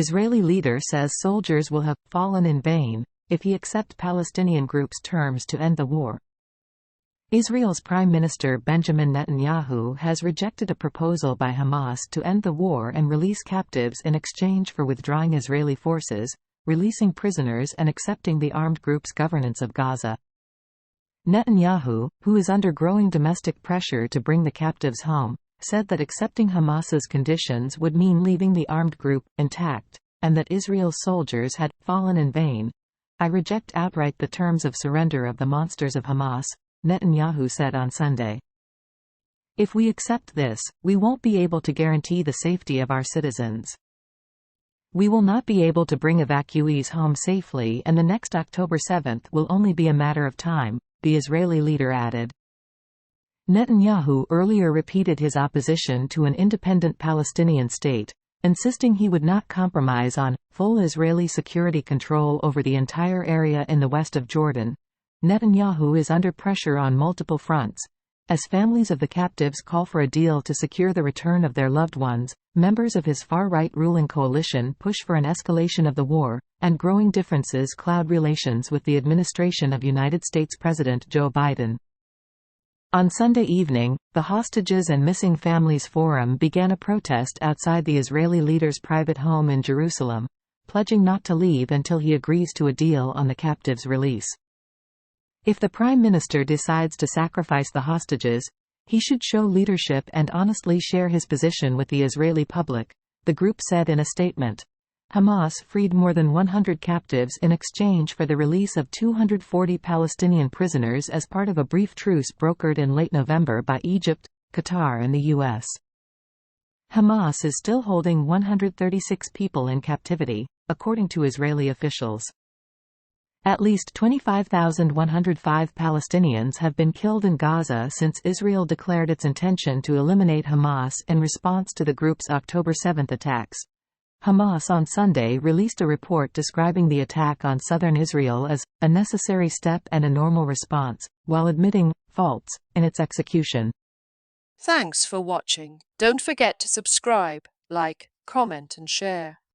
Israeli leader says soldiers will have fallen in vain if he accepts Palestinian groups' terms to end the war. Israel's Prime Minister Benjamin Netanyahu has rejected a proposal by Hamas to end the war and release captives in exchange for withdrawing Israeli forces, releasing prisoners and accepting the armed group's governance of Gaza. Netanyahu, who is under growing domestic pressure to bring the captives home, said that accepting Hamas's conditions would mean leaving the armed group intact, and that Israel's soldiers had fallen in vain. "I reject outright the terms of surrender of the monsters of Hamas," Netanyahu said on Sunday. "If we accept this, we won't be able to guarantee the safety of our citizens. We will not be able to bring evacuees home safely, and the next October 7 will only be a matter of time," the Israeli leader added. Netanyahu earlier repeated his opposition to an independent Palestinian state, insisting he would not compromise on full Israeli security control over the entire area in the west of Jordan. Netanyahu is under pressure on multiple fronts. As families of the captives call for a deal to secure the return of their loved ones, members of his far-right ruling coalition push for an escalation of the war, and growing differences cloud relations with the administration of United States President Joe Biden. On Sunday evening, the Hostages and Missing Families Forum began a protest outside the Israeli leader's private home in Jerusalem, pledging not to leave until he agrees to a deal on the captives' release. If the Prime Minister decides to sacrifice the hostages, he should show leadership and honestly share his position with the Israeli public, the group said in a statement. Hamas freed more than 100 captives in exchange for the release of 240 Palestinian prisoners as part of a brief truce brokered in late November by Egypt, Qatar and the U.S. Hamas is still holding 136 people in captivity, according to Israeli officials. At least 25,105 Palestinians have been killed in Gaza since Israel declared its intention to eliminate Hamas in response to the group's October 7 attacks. Hamas on Sunday released a report describing the attack on southern Israel as a necessary step and a normal response, while admitting faults in its execution. Thanks for watching. Don't forget to subscribe, like, comment and share.